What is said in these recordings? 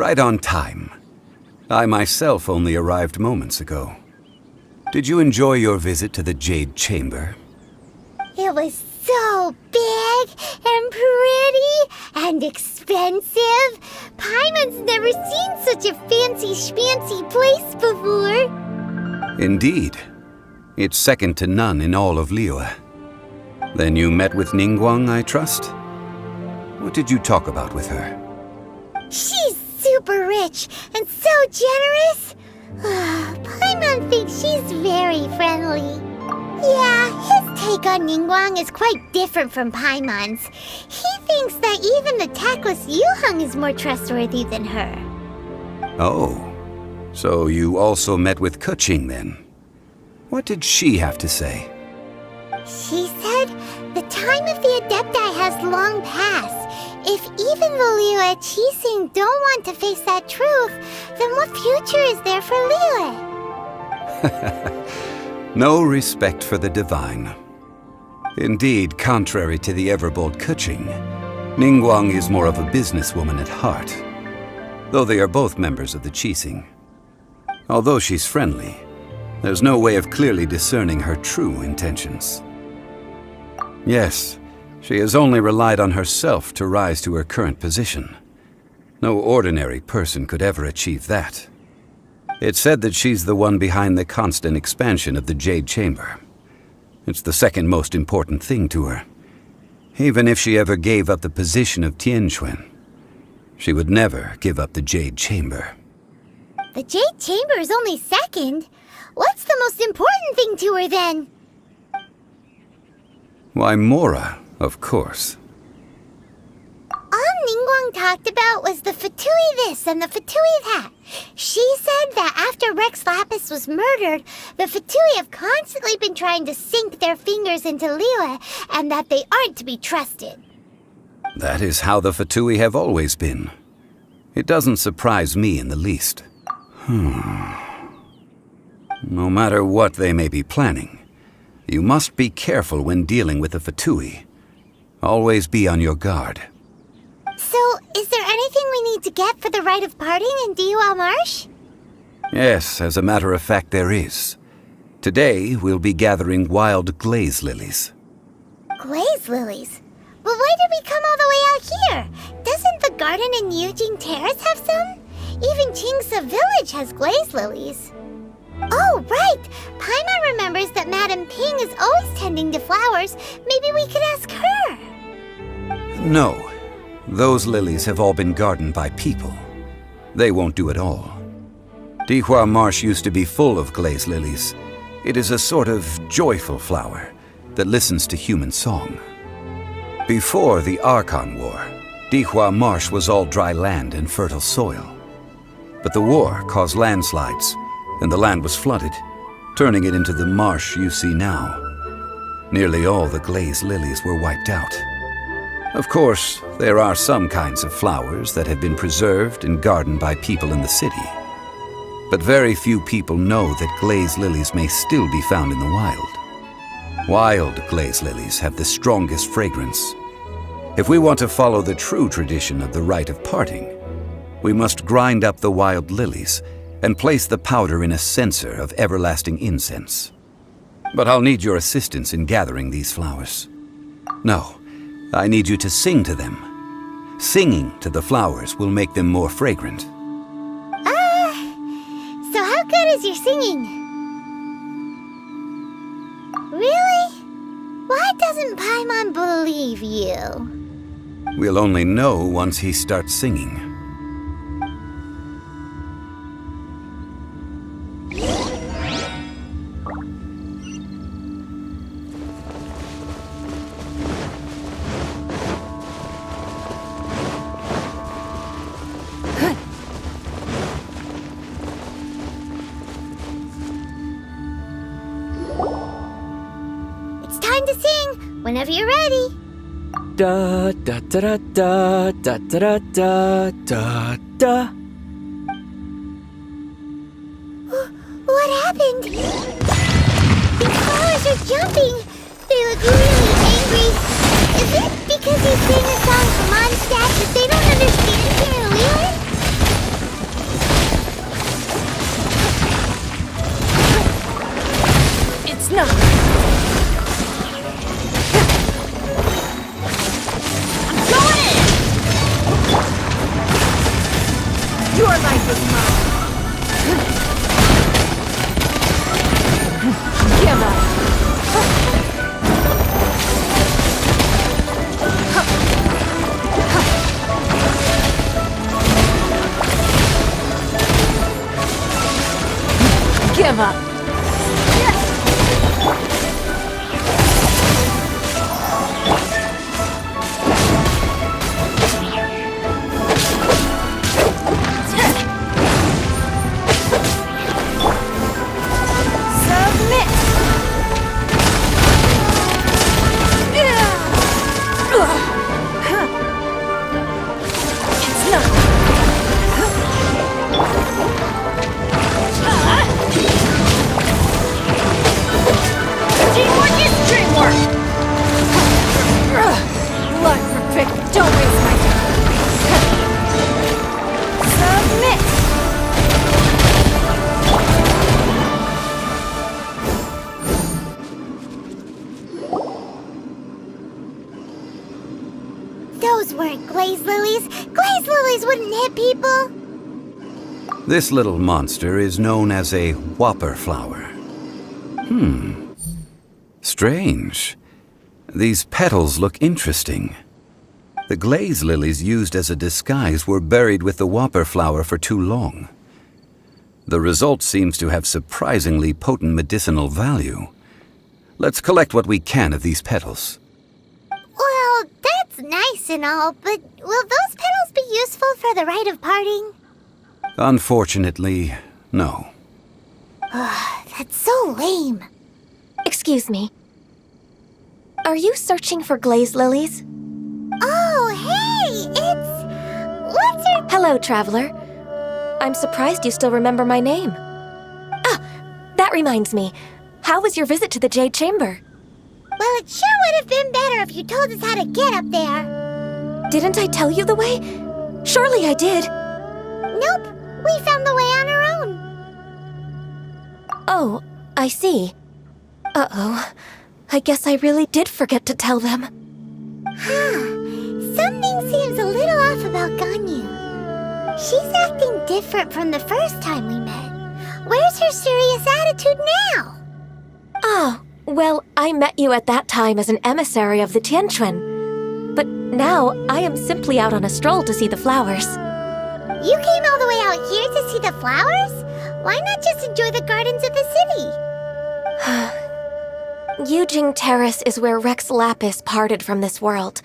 Right on time. I myself only arrived moments ago. Did you enjoy your visit to the Jade Chamber? It was so big and pretty and expensive. Paimon's never seen such a fancy schmancy place before. Indeed. It's second to none in all of Liyue. Then you met with Ningguang, I trust? What did you talk about with her? She's super rich and so generous. Paimon thinks she's very friendly. Yeah, his take on Ningguang is quite different from Paimon's. He thinks that even the tactless Yuheng is more trustworthy than her. Oh, so you also met with Keqing then? What did she have to say? She said the time of the Adepti has long passed. If even the Liyue Qixing don't want to face that truth, then what future is there for Liyue? No respect for the divine. Indeed, contrary to the ever-bold Keqing, Ningguang is more of a businesswoman at heart, though they are both members of the Qixing. Although she's friendly, there's no way of clearly discerning her true intentions. Yes, she has only relied on herself to rise to her current position. No ordinary person could ever achieve that. It's said that she's the one behind the constant expansion of the Jade Chamber. It's the second most important thing to her. Even if she ever gave up the position of Tianquan, she would never give up the Jade Chamber. The Jade Chamber is only second. What's the most important thing to her then? Why, Mora, of course. All Ningguang talked about was the Fatui this and the Fatui that. She said that after Rex Lapis was murdered, the Fatui have constantly been trying to sink their fingers into Liyue, and that they aren't to be trusted. That is how the Fatui have always been. It doesn't surprise me in the least. No matter what they may be planning, you must be careful when dealing with the Fatui. Always be on your guard. So, is there anything we need to get for the rite of parting in Diwa Marsh? Yes, as a matter of fact, there is. Today, we'll be gathering wild Glaze lilies. Glaze lilies? But why did we come all the way out here? Doesn't the garden in Yujing Terrace have some? Even Qingse Village has glaze lilies. Oh, right! Paimon remembers that Madame Ping is always tending to flowers. Maybe we could ask her. No. Those lilies have all been gardened by people. They won't do it all. Dihua Marsh used to be full of glaze lilies. It is a sort of joyful flower that listens to human song. Before the Archon War, Dihua Marsh was all dry land and fertile soil. But the war caused landslides, and the land was flooded, turning it into the marsh you see now. Nearly all the glaze lilies were wiped out. Of course, there are some kinds of flowers that have been preserved and gardened by people in the city. But very few people know that glaze lilies may still be found in the wild. Wild glaze lilies have the strongest fragrance. If we want to follow the true tradition of the rite of parting, we must grind up the wild lilies and place the powder in a censer of everlasting incense. But I'll need your assistance in gathering these flowers. No, I need you to sing to them. Singing to the flowers will make them more fragrant. So how good is your singing? Really? Why doesn't Paimon believe you? We'll only know once he starts singing. Time to sing whenever you're ready. Da da da da da da da da da da. What happened? The flowers are jumping. They look really angry. Is it because you sang a song from Mondstadt that they don't understand here in Liyue? It's not. I'm going in! Your life is mine. Give up. Give up. Those weren't Glaze Lilies. Glaze Lilies wouldn't hit people. This little monster is known as a whopper flower. Strange. These petals look interesting. The glaze lilies used as a disguise were buried with the whopper flower for too long. The result seems to have surprisingly potent medicinal value. Let's collect what we can of these petals. Well, that's nice and all, but will those petals be useful for the rite of parting? Unfortunately, no. That's so lame. Excuse me. Are you searching for Glaze Lilies? Oh, hey! What's your... Hello, traveler. I'm surprised you still remember my name. Ah, that reminds me. How was your visit to the Jade Chamber? Well, it sure would have been better if you told us how to get up there. Didn't I tell you the way? Surely I did. Nope, we found the way on our own. Oh, I see. Uh-oh. I guess I really did forget to tell them. Something seems a little off about Ganyu. She's acting different from the first time we met. Where's her serious attitude now? Oh, well, I met you at that time as an emissary of the Tianquan. But now I am simply out on a stroll to see the flowers. You came all the way out here to see the flowers? Why not just enjoy the gardens of the city? Yujing Terrace is where Rex Lapis parted from this world.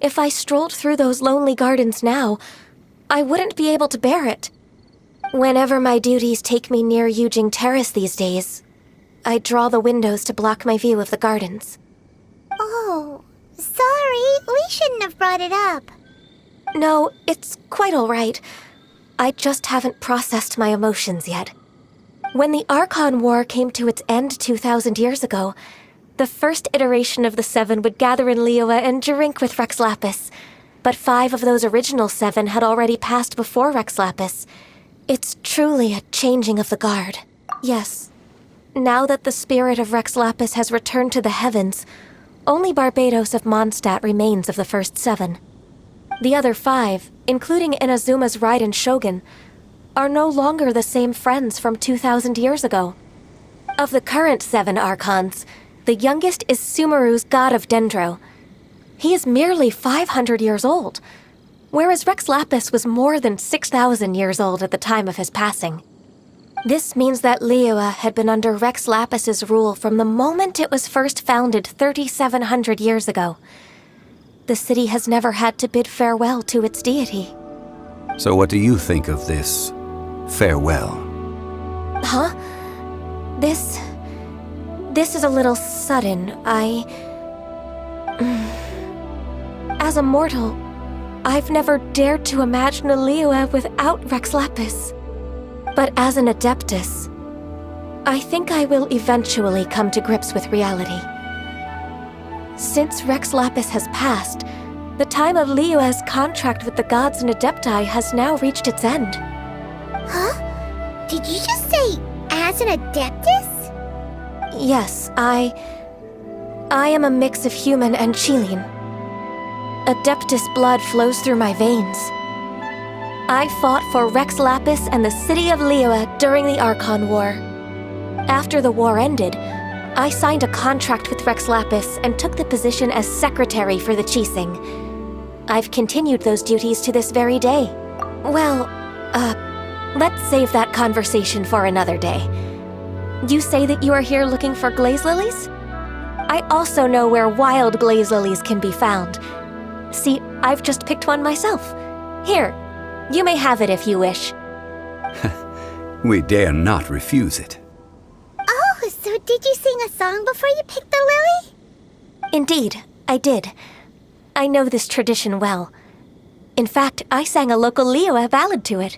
If I strolled through those lonely gardens now, I wouldn't be able to bear it. Whenever my duties take me near Yujing Terrace these days, I draw the windows to block my view of the gardens. Oh, sorry, we shouldn't have brought it up. No, it's quite all right. I just haven't processed my emotions yet. When the Archon War came to its end 2,000 years ago, the first iteration of the Seven would gather in Liyue and drink with Rex Lapis. But 5 of those original 7 had already passed before Rex Lapis. It's truly a changing of the guard. Yes. Now that the spirit of Rex Lapis has returned to the heavens, only Barbados of Mondstadt remains of the first 7. The other 5, including Inazuma's Raiden Shogun, are no longer the same friends from 2,000 years ago. Of the current 7 Archons, the youngest is Sumeru's god of Dendro. He is merely 500 years old, whereas Rex Lapis was more than 6,000 years old at the time of his passing. This means that Liyue had been under Rex Lapis's rule from the moment it was first founded 3,700 years ago. The city has never had to bid farewell to its deity. So what do you think of this farewell? Huh? This is a little sudden. As a mortal, I've never dared to imagine a Liyue without Rex Lapis. But as an Adeptus, I think I will eventually come to grips with reality. Since Rex Lapis has passed, the time of Liyue's contract with the gods and Adepti has now reached its end. Huh? Did you just say, as an Adeptus? Yes, I am a mix of human and Chilean. Adeptus blood flows through my veins. I fought for Rex Lapis and the city of Liyue during the Archon War. After the war ended, I signed a contract with Rex Lapis and took the position as secretary for the Qixing. I've continued those duties to this very day. Well, let's save that conversation for another day. You say that you are here looking for Glaze Lilies? I also know where wild Glaze Lilies can be found. See, I've just picked one myself. Here, you may have it if you wish. We dare not refuse it. Oh, so did you sing a song before you picked the lily? Indeed, I did. I know this tradition well. In fact, I sang a local Liyue ballad to it.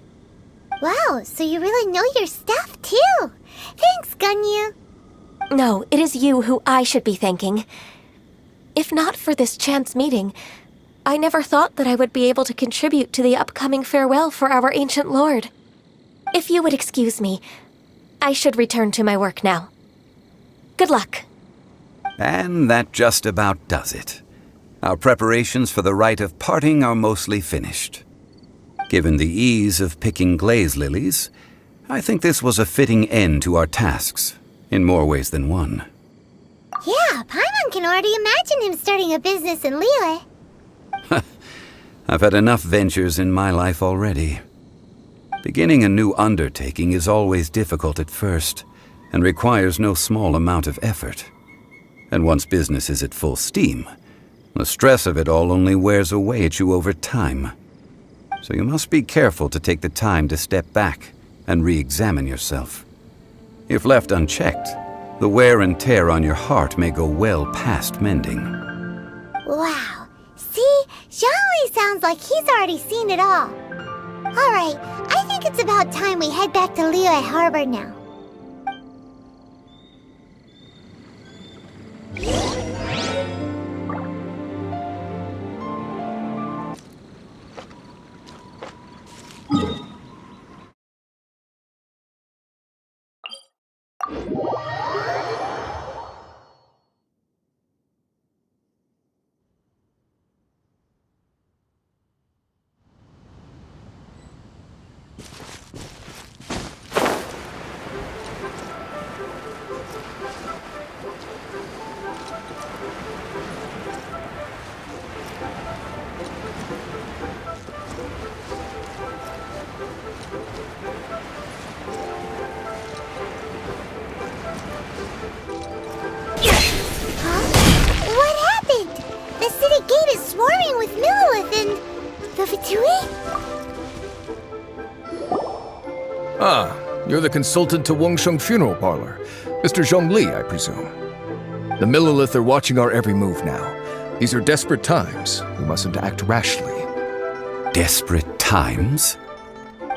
Wow, so you really know your stuff, too. Thanks, Gunyu. No, it is you who I should be thanking. If not for this chance meeting, I never thought that I would be able to contribute to the upcoming farewell for our ancient lord. If you would excuse me, I should return to my work now. Good luck. And that just about does it. Our preparations for the rite of parting are mostly finished. Given the ease of picking Glaze Lilies, I think this was a fitting end to our tasks, in more ways than one. Yeah, Paimon can already imagine him starting a business in Liyue. I've had enough ventures in my life already. Beginning a new undertaking is always difficult at first, and requires no small amount of effort. And once business is at full steam, the stress of it all only wears away at you over time. So you must be careful to take the time to step back and re-examine yourself. If left unchecked, the wear and tear on your heart may go well past mending. Wow. See? Zhongli sounds like he's already seen it all. Alright, I think it's about time we head back to Liyue Harbor now. What happened? The city gate is swarming with Lilith and... the Fatui? Ah, you're the consultant to Wengsheng Funeral Parlor. Mr. Zhongli, I presume. The Millilith are watching our every move now. These are desperate times. We mustn't act rashly. Desperate times?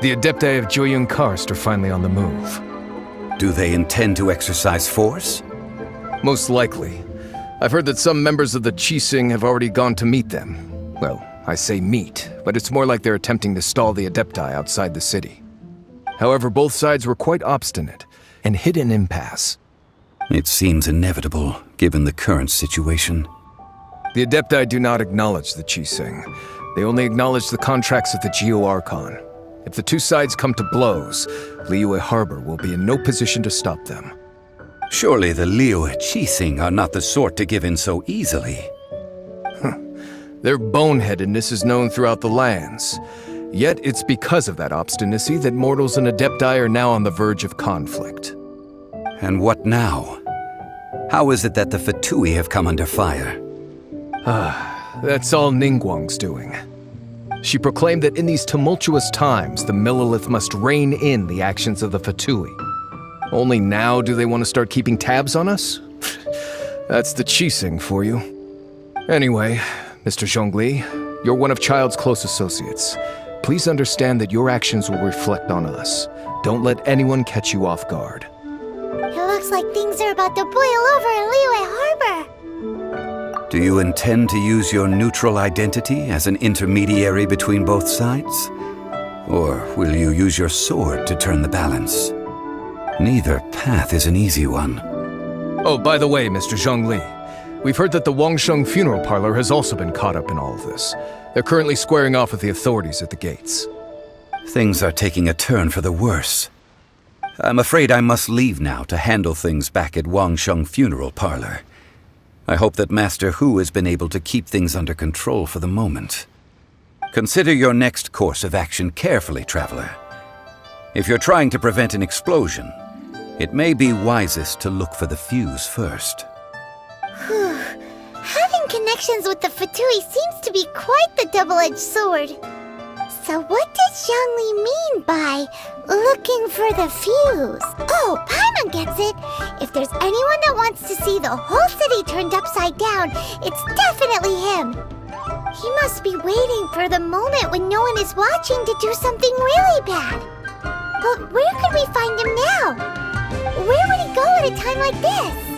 The Adepti of Joyun Karst are finally on the move. Do they intend to exercise force? Most likely. I've heard that some members of the Qixing have already gone to meet them. Well, I say meet, but it's more like they're attempting to stall the Adepti outside the city. However, both sides were quite obstinate and hit an impasse. It seems inevitable, given the current situation. The Adepti do not acknowledge the Qixing. They only acknowledge the contracts of the Geo-Archon. If the two sides come to blows, Liyue Harbor will be in no position to stop them. Surely the Liyue Qixing are not the sort to give in so easily. Their boneheadedness is known throughout the lands. Yet it's because of that obstinacy that mortals and Adepti are now on the verge of conflict. And what now? How is it that the Fatui have come under fire? That's all Ningguang's doing. She proclaimed that in these tumultuous times, the Millilith must rein in the actions of the Fatui. Only now do they want to start keeping tabs on us? That's the Qixing for you. Anyway, Mr. Zhongli, you're one of Child's close associates. Please understand that your actions will reflect on us. Don't let anyone catch you off guard. It looks like things are about to boil over in Liyue Harbor. Do you intend to use your neutral identity as an intermediary between both sides? Or will you use your sword to turn the balance? Neither path is an easy one. Oh, by the way, Mr. Zhongli, we've heard that the Wangsheng funeral parlor has also been caught up in all of this. They're currently squaring off with the authorities at the gates. Things are taking a turn for the worse. I'm afraid I must leave now to handle things back at Wangsheng funeral parlor. I hope that Master Hu has been able to keep things under control for the moment. Consider your next course of action carefully, traveler. If you're trying to prevent an explosion, it may be wisest to look for the fuse first. Having connections with the Fatui seems to be quite the double-edged sword. So what does Zhongli mean by looking for the fuse? Oh, Paimon gets it! If there's anyone that wants to see the whole city turned upside down, it's definitely him! He must be waiting for the moment when no one is watching to do something really bad. But where could we find him now? Where would he go at a time like this?